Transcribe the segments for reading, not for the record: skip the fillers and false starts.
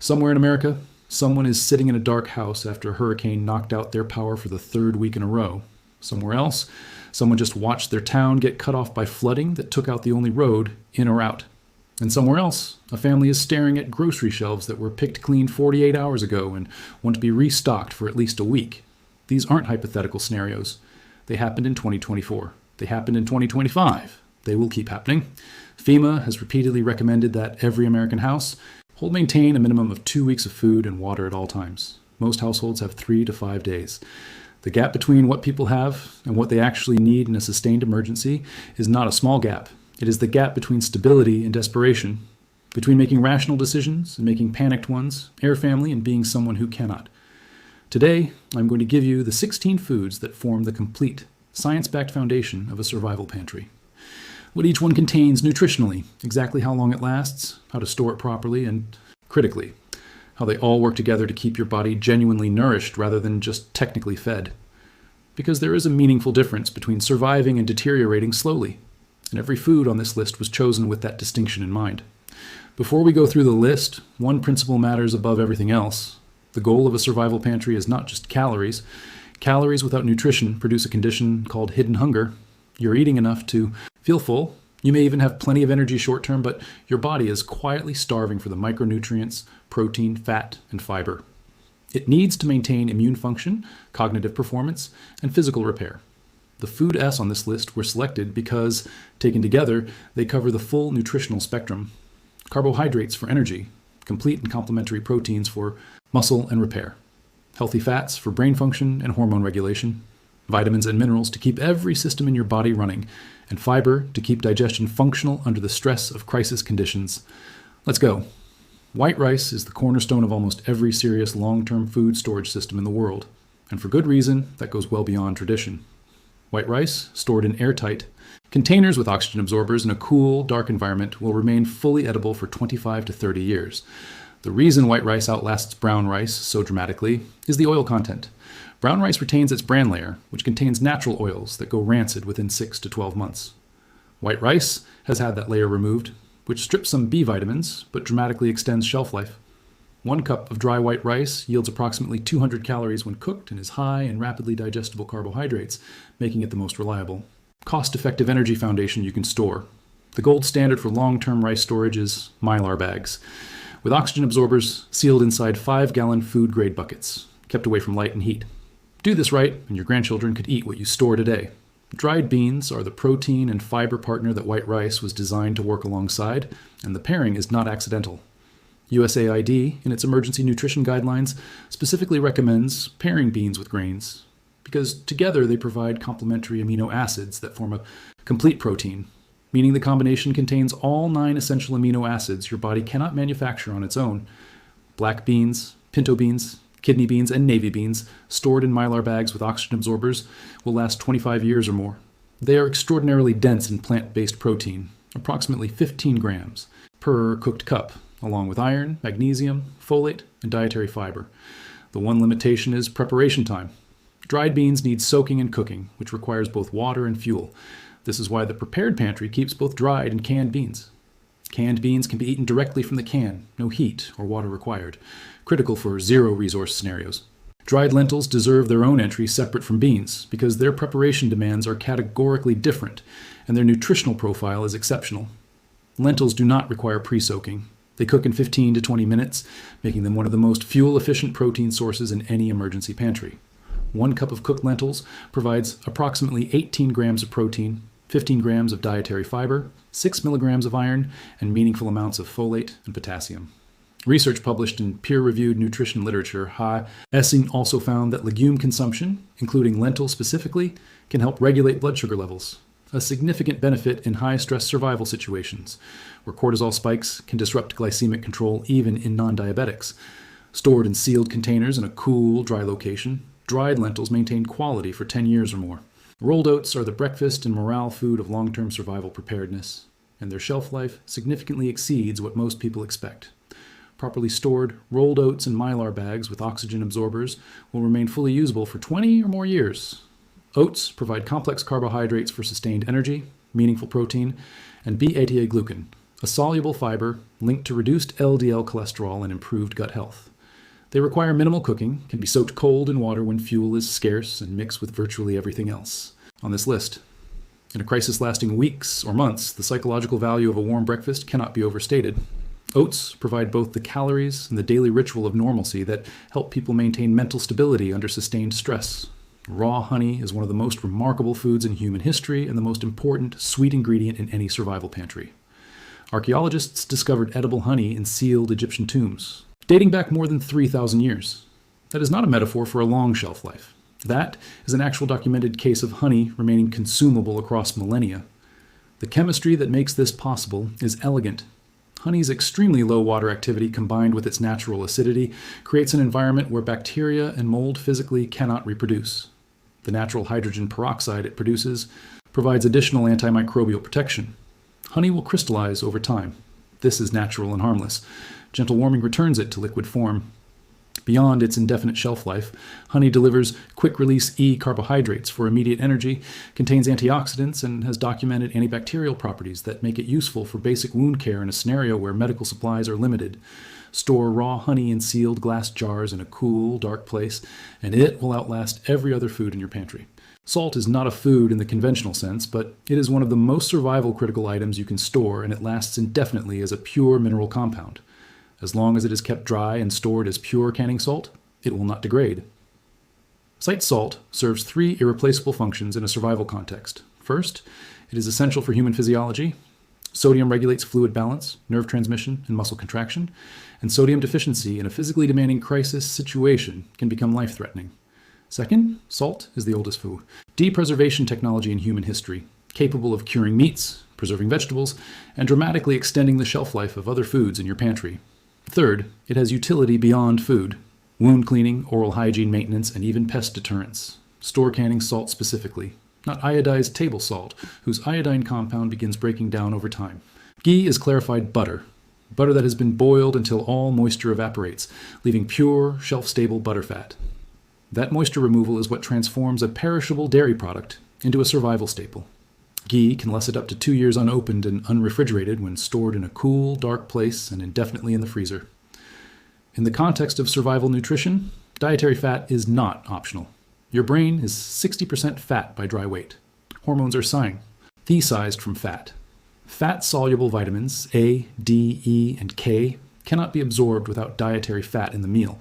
Somewhere in America, someone is sitting in a dark house after a hurricane knocked out their power for the third week in a row. Somewhere else, someone just watched their town get cut off by flooding that took out the only road in or out. And somewhere else, a family is staring at grocery shelves that were picked clean 48 hours ago and want to be restocked for at least a week. These aren't hypothetical scenarios. They happened in 2024. They happened in 2025. They will keep happening. FEMA has repeatedly recommended that every American house maintain a minimum of 2 weeks of food and water at all times. Most households have 3 to 5 days. The gap between what people have and what they actually need in a sustained emergency is not a small gap. It is the gap between stability and desperation, between making rational decisions and making panicked ones, air family, and being someone who cannot. Today, I'm going to give you the 16 foods that form the complete, science-backed foundation of a survival pantry. What each one contains nutritionally, exactly how long it lasts, how to store it properly, and critically, how they all work together to keep your body genuinely nourished rather than just technically fed. Because there is a meaningful difference between surviving and deteriorating slowly, and every food on this list was chosen with that distinction in mind. Before we go through the list, one principle matters above everything else. The goal of a survival pantry is not just calories. Calories without nutrition produce a condition called hidden hunger. You're eating enough to feel full. You may even have plenty of energy short term, but your body is quietly starving for the micronutrients, protein, fat, and fiber. It needs to maintain immune function, cognitive performance, and physical repair. The food S on this list were selected because, taken together, they cover the full nutritional spectrum. Carbohydrates for energy, complete and complementary proteins for muscle and repair, healthy fats for brain function and hormone regulation, vitamins and minerals to keep every system in your body running, and fiber to keep digestion functional under the stress of crisis conditions. Let's go. White rice is the cornerstone of almost every serious long-term food storage system in the world, and for good reason that goes well beyond tradition. White rice, stored in airtight containers with oxygen absorbers in a cool, dark environment, will remain fully edible for 25 to 30 years. The reason white rice outlasts brown rice so dramatically is the oil content. Brown rice retains its bran layer, which contains natural oils that go rancid within 6 to 12 months. White rice has had that layer removed, which strips some B vitamins, but dramatically extends shelf life. 1 cup of dry white rice yields approximately 200 calories when cooked and is high in rapidly digestible carbohydrates, making it the most reliable, cost-effective energy foundation you can store. The gold standard for long-term rice storage is Mylar bags, with oxygen absorbers sealed inside 5-gallon food-grade buckets, kept away from light and heat. Do this right, and your grandchildren could eat what you store today. Dried beans are the protein and fiber partner that white rice was designed to work alongside, and the pairing is not accidental. USAID, in its emergency nutrition guidelines, specifically recommends pairing beans with grains, because together they provide complementary amino acids that form a complete protein, meaning the combination contains all 9 essential amino acids your body cannot manufacture on its own. Black beans, pinto beans, kidney beans, and navy beans, stored in Mylar bags with oxygen absorbers, will last 25 years or more. They are extraordinarily dense in plant-based protein, approximately 15 grams per cooked cup, along with iron, magnesium, folate, and dietary fiber. The one limitation is preparation time. Dried beans need soaking and cooking, which requires both water and fuel. This is why the prepared pantry keeps both dried and canned beans. Canned beans can be eaten directly from the can, no heat or water required, critical for zero-resource scenarios. Dried lentils deserve their own entry separate from beans because their preparation demands are categorically different and their nutritional profile is exceptional. Lentils do not require pre-soaking. They cook in 15 to 20 minutes, making them one of the most fuel-efficient protein sources in any emergency pantry. 1 cup of cooked lentils provides approximately 18 grams of protein, 15 grams of dietary fiber, 6 milligrams of iron, and meaningful amounts of folate and potassium. Research published in peer-reviewed nutrition literature, Essing also found that legume consumption, including lentils specifically, can help regulate blood sugar levels, a significant benefit in high-stress survival situations, where cortisol spikes can disrupt glycemic control even in non-diabetics. Stored in sealed containers in a cool, dry location, dried lentils maintain quality for 10 years or more. Rolled oats are the breakfast and morale food of long-term survival preparedness, and their shelf life significantly exceeds what most people expect. Properly stored, rolled oats in Mylar bags with oxygen absorbers will remain fully usable for 20 or more years. Oats provide complex carbohydrates for sustained energy, meaningful protein, and beta-glucan, a soluble fiber linked to reduced LDL cholesterol and improved gut health. They require minimal cooking, can be soaked cold in water when fuel is scarce, and mixed with virtually everything else on this list. In a crisis lasting weeks or months, the psychological value of a warm breakfast cannot be overstated. Oats provide both the calories and the daily ritual of normalcy that help people maintain mental stability under sustained stress. Raw honey is one of the most remarkable foods in human history and the most important sweet ingredient in any survival pantry. Archaeologists discovered edible honey in sealed Egyptian tombs, dating back more than 3,000 years. That is not a metaphor for a long shelf life. That is an actual documented case of honey remaining consumable across millennia. The chemistry that makes this possible is elegant. Honey's extremely low water activity combined with its natural acidity creates an environment where bacteria and mold physically cannot reproduce. The natural hydrogen peroxide it produces provides additional antimicrobial protection. Honey will crystallize over time. This is natural and harmless. Gentle warming returns it to liquid form. Beyond its indefinite shelf life, honey delivers quick-release E carbohydrates for immediate energy, contains antioxidants, and has documented antibacterial properties that make it useful for basic wound care in a scenario where medical supplies are limited. Store raw honey in sealed glass jars in a cool, dark place, and it will outlast every other food in your pantry. Salt is not a food in the conventional sense, but it is one of the most survival-critical items you can store, and it lasts indefinitely as a pure mineral compound. As long as it is kept dry and stored as pure canning salt, it will not degrade. Site salt serves 3 irreplaceable functions in a survival context. First, it is essential for human physiology. Sodium regulates fluid balance, nerve transmission, and muscle contraction, and sodium deficiency in a physically demanding crisis situation can become life-threatening. Second, salt is the oldest food. Depreservation technology in human history, capable of curing meats, preserving vegetables, and dramatically extending the shelf life of other foods in your pantry. Third, it has utility beyond food, wound cleaning, oral hygiene maintenance, and even pest deterrence. Store canning salt specifically, not iodized table salt, whose iodine compound begins breaking down over time. Ghee is clarified butter that has been boiled until all moisture evaporates, leaving pure, shelf-stable butterfat. That moisture removal is what transforms a perishable dairy product into a survival staple. Ghee can last up to 2 years unopened and unrefrigerated when stored in a cool, dark place and indefinitely in the freezer. In the context of survival nutrition, dietary fat is not optional. Your brain is 60% fat by dry weight. Hormones are thesized from fat. Fat-soluble vitamins A, D, E, and K cannot be absorbed without dietary fat in the meal.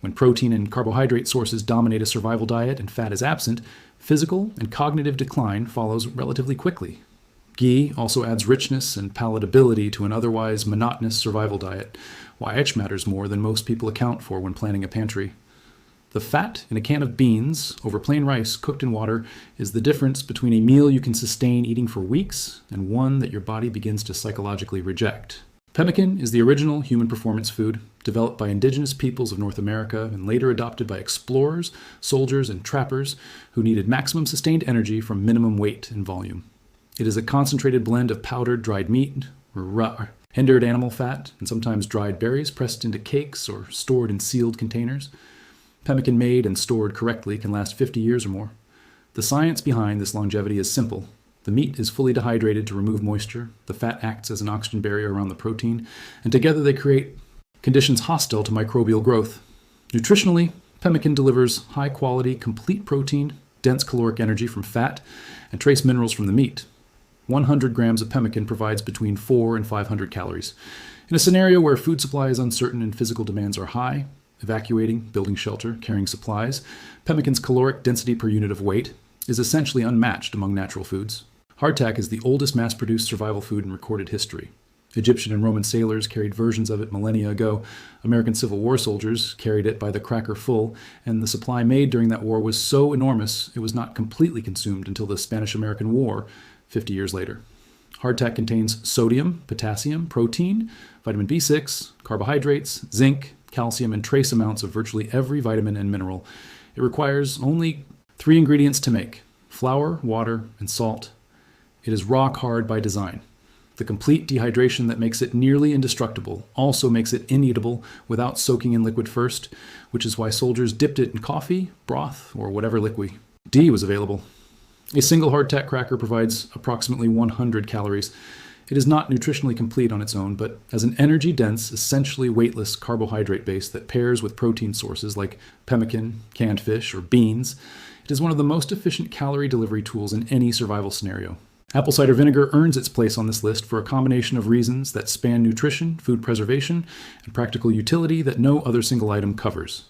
When protein and carbohydrate sources dominate a survival diet and fat is absent, physical and cognitive decline follows relatively quickly. Ghee also adds richness and palatability to an otherwise monotonous survival diet, why it matters more than most people account for when planning a pantry. The fat in a can of beans over plain rice cooked in water is the difference between a meal you can sustain eating for weeks and one that your body begins to psychologically reject. Pemmican is the original human performance food, developed by indigenous peoples of North America and later adopted by explorers, soldiers, and trappers who needed maximum sustained energy from minimum weight and volume. It is a concentrated blend of powdered dried meat, rendered animal fat, and sometimes dried berries pressed into cakes or stored in sealed containers. Pemmican made and stored correctly can last 50 years or more. The science behind this longevity is simple. The meat is fully dehydrated to remove moisture, the fat acts as an oxygen barrier around the protein, and together they create conditions hostile to microbial growth. Nutritionally, pemmican delivers high-quality, complete protein, dense caloric energy from fat, and trace minerals from the meat. 100 grams of pemmican provides between 400 and 500 calories. In a scenario where food supply is uncertain and physical demands are high, evacuating, building shelter, carrying supplies, pemmican's caloric density per unit of weight is essentially unmatched among natural foods. Hardtack is the oldest mass-produced survival food in recorded history. Egyptian and Roman sailors carried versions of it millennia ago. American Civil War soldiers carried it by the cracker full, and the supply made during that war was so enormous it was not completely consumed until the Spanish-American War 50 years later. Hardtack contains sodium, potassium, protein, vitamin B6, carbohydrates, zinc, calcium, and trace amounts of virtually every vitamin and mineral. It requires only 3 ingredients to make: flour, water, and salt. It is rock hard by design. The complete dehydration that makes it nearly indestructible also makes it ineatable without soaking in liquid first, which is why soldiers dipped it in coffee, broth, or whatever liquid. D was available. A single hardtack cracker provides approximately 100 calories. It is not nutritionally complete on its own, but as an energy-dense, essentially weightless carbohydrate base that pairs with protein sources like pemmican, canned fish, or beans, it is one of the most efficient calorie delivery tools in any survival scenario. Apple cider vinegar earns its place on this list for a combination of reasons that span nutrition, food preservation, and practical utility that no other single item covers.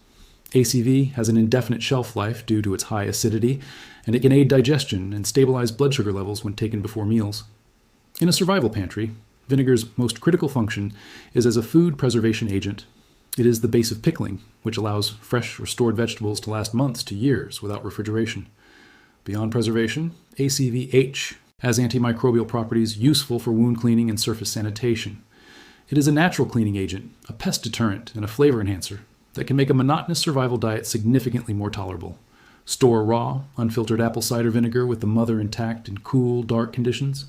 ACV has an indefinite shelf life due to its high acidity, and it can aid digestion and stabilize blood sugar levels when taken before meals. In a survival pantry, vinegar's most critical function is as a food preservation agent. It is the base of pickling, which allows fresh or stored vegetables to last months to years without refrigeration. Beyond preservation, ACVH has antimicrobial properties useful for wound cleaning and surface sanitation. It is a natural cleaning agent, a pest deterrent, and a flavor enhancer that can make a monotonous survival diet significantly more tolerable. Store raw, unfiltered apple cider vinegar with the mother intact in cool, dark conditions.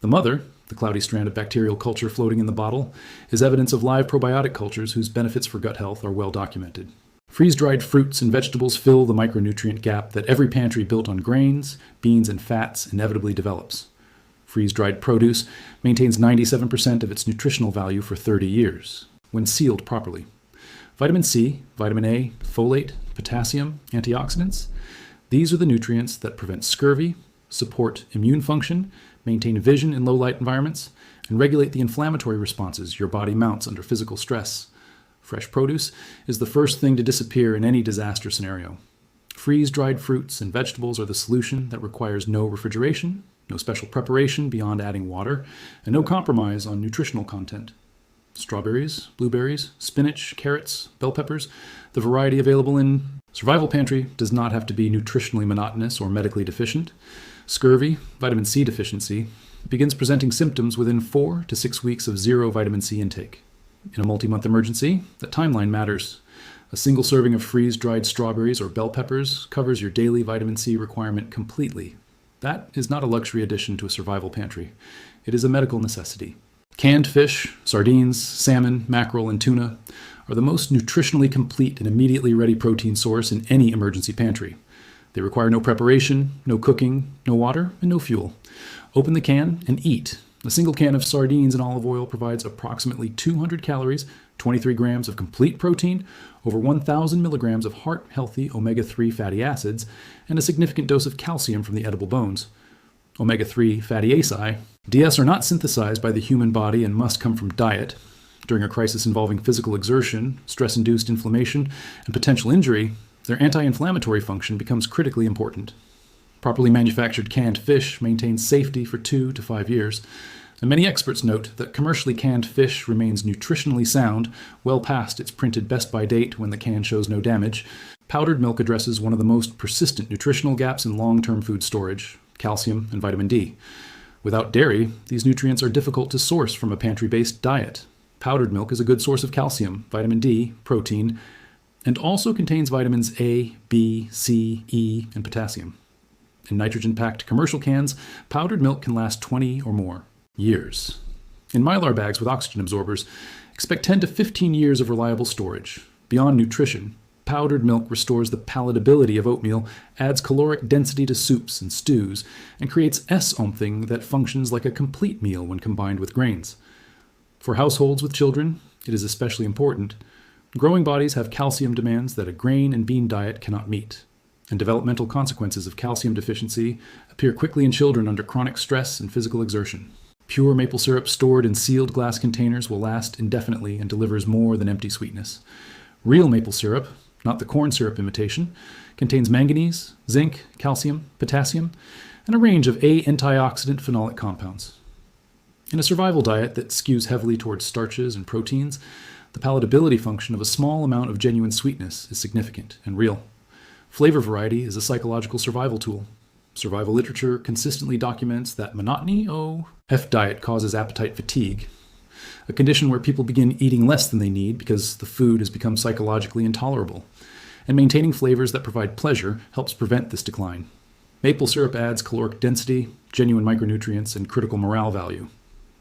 The mother, the cloudy strand of bacterial culture floating in the bottle, is evidence of live probiotic cultures whose benefits for gut health are well documented. Freeze-dried fruits and vegetables fill the micronutrient gap that every pantry built on grains, beans, and fats inevitably develops. Freeze-dried produce maintains 97% of its nutritional value for 30 years, when sealed properly. Vitamin C, vitamin A, folate, potassium, antioxidants, these are the nutrients that prevent scurvy, support immune function, maintain vision in low-light environments, and regulate the inflammatory responses your body mounts under physical stress. Fresh produce is the first thing to disappear in any disaster scenario. Freeze-dried fruits and vegetables are the solution that requires no refrigeration, no special preparation beyond adding water, and no compromise on nutritional content. Strawberries, blueberries, spinach, carrots, bell peppers, the variety available in Survival Pantry does not have to be nutritionally monotonous or medically deficient. Scurvy, vitamin C deficiency, begins presenting symptoms within 4 to 6 weeks of zero vitamin C intake. In a multi-month emergency, the timeline matters. A single serving of freeze-dried strawberries or bell peppers covers your daily vitamin C requirement completely. That is not a luxury addition to a survival pantry. It is a medical necessity. Canned fish, sardines, salmon, mackerel, and tuna are the most nutritionally complete and immediately ready protein source in any emergency pantry. They require no preparation, no cooking, no water, and no fuel. Open the can and eat. A single can of sardines and olive oil provides approximately 200 calories, 23 grams of complete protein, over 1,000 milligrams of heart-healthy omega-3 fatty acids, and a significant dose of calcium from the edible bones. Omega-3 fatty acids, DS, are not synthesized by the human body and must come from diet. During a crisis involving physical exertion, stress-induced inflammation, and potential injury, their anti-inflammatory function becomes critically important. Properly manufactured canned fish maintains safety for 2 to 5 years, and many experts note that commercially canned fish remains nutritionally sound well past its printed best-by date when the can shows no damage. Powdered milk addresses one of the most persistent nutritional gaps in long-term food storage: calcium and vitamin D. Without dairy, these nutrients are difficult to source from a pantry-based diet. Powdered milk is a good source of calcium, vitamin D, protein, and also contains vitamins A, B, C, E, and potassium. In nitrogen-packed commercial cans, powdered milk can last 20 or more years. In Mylar bags with oxygen absorbers, expect 10 to 15 years of reliable storage. Beyond nutrition, powdered milk restores the palatability of oatmeal, adds caloric density to soups and stews, and creates S-something that functions like a complete meal when combined with grains. For households with children, it is especially important. Growing bodies have calcium demands that a grain and bean diet cannot meet, and developmental consequences of calcium deficiency appear quickly in children under chronic stress and physical exertion. Pure maple syrup stored in sealed glass containers will last indefinitely and delivers more than empty sweetness. Real maple syrup, not the corn syrup imitation, contains manganese, zinc, calcium, potassium, and a range of antioxidant phenolic compounds. In a survival diet that skews heavily towards starches and proteins, the palatability function of a small amount of genuine sweetness is significant and real. Flavor variety is a psychological survival tool. Survival literature consistently documents that monotony, diet causes appetite fatigue, a condition where people begin eating less than they need because the food has become psychologically intolerable. And maintaining flavors that provide pleasure helps prevent this decline. Maple syrup adds caloric density, genuine micronutrients, and critical morale value.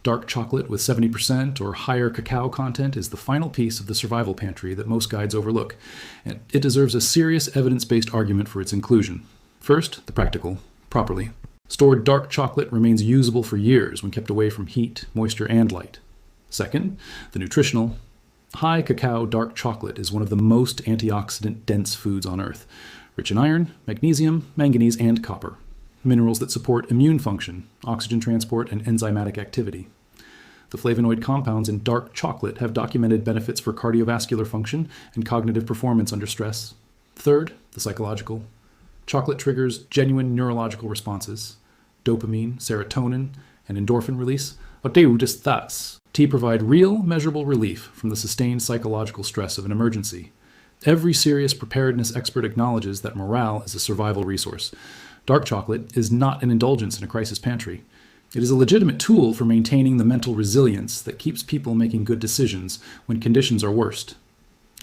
Dark chocolate with 70% or higher cacao content is the final piece of the survival pantry that most guides overlook, and it deserves a serious evidence-based argument for its inclusion. First, the practical, properly. Stored dark chocolate remains usable for years when kept away from heat, moisture, and light. Second, the nutritional. High cacao dark chocolate is one of the most antioxidant-dense foods on Earth, rich in iron, magnesium, manganese, and copper, minerals that support immune function, oxygen transport, and enzymatic activity. The flavonoid compounds in dark chocolate have documented benefits for cardiovascular function and cognitive performance under stress. Third, the psychological. Chocolate triggers genuine neurological responses. Dopamine, serotonin, and endorphin release. Tea provide real, measurable relief from the sustained psychological stress of an emergency. Every serious preparedness expert acknowledges that morale is a survival resource. Dark chocolate is not an indulgence in a crisis pantry. It is a legitimate tool for maintaining the mental resilience that keeps people making good decisions when conditions are worst.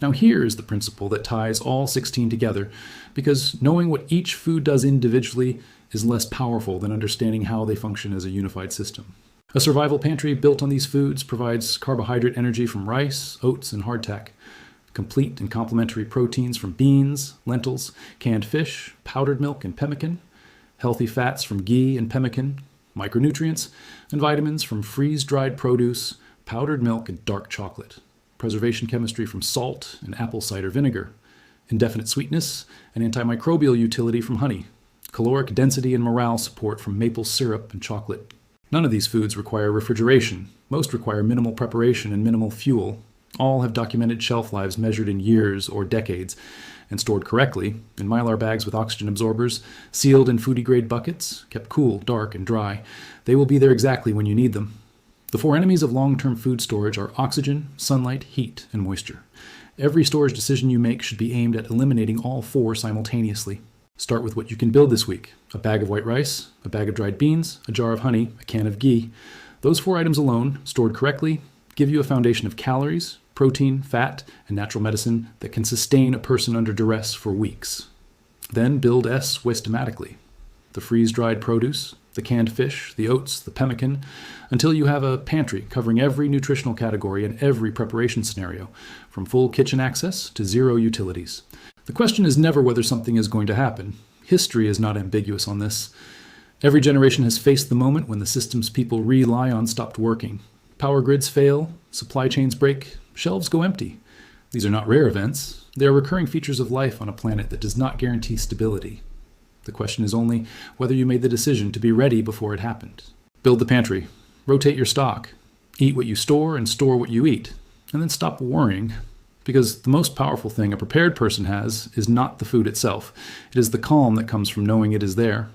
Now here is the principle that ties all 16 together, because knowing what each food does individually is less powerful than understanding how they function as a unified system. A survival pantry built on these foods provides carbohydrate energy from rice, oats, and hardtack, complete and complementary proteins from beans, lentils, canned fish, powdered milk, and pemmican, healthy fats from ghee and pemmican, micronutrients, and vitamins from freeze-dried produce, powdered milk, and dark chocolate, preservation chemistry from salt and apple cider vinegar, indefinite sweetness and antimicrobial utility from honey, caloric density and morale support from maple syrup and chocolate. None of these foods require refrigeration. Most require minimal preparation and minimal fuel. All have documented shelf lives measured in years or decades, and stored correctly, in Mylar bags with oxygen absorbers, sealed in foodie-grade buckets, kept cool, dark, and dry. They will be there exactly when you need them. The four enemies of long-term food storage are oxygen, sunlight, heat, and moisture. Every storage decision you make should be aimed at eliminating all four simultaneously. Start with what you can build this week: a bag of white rice, a bag of dried beans, a jar of honey, a can of ghee. Those four items alone, stored correctly, give you a foundation of calories, protein, fat, and natural medicine that can sustain a person under duress for weeks. Then build S systematically: the freeze-dried produce, the canned fish, the oats, the pemmican, until you have a pantry covering every nutritional category and every preparation scenario, from full kitchen access to zero utilities. The question is never whether something is going to happen. History is not ambiguous on this. Every generation has faced the moment when the systems people rely on stopped working. Power grids fail, supply chains break, shelves go empty. These are not rare events. They are recurring features of life on a planet that does not guarantee stability. The question is only whether you made the decision to be ready before it happened. Build the pantry. Rotate your stock. Eat what you store and store what you eat. And then stop worrying. Because the most powerful thing a prepared person has is not the food itself. It is the calm that comes from knowing it is there.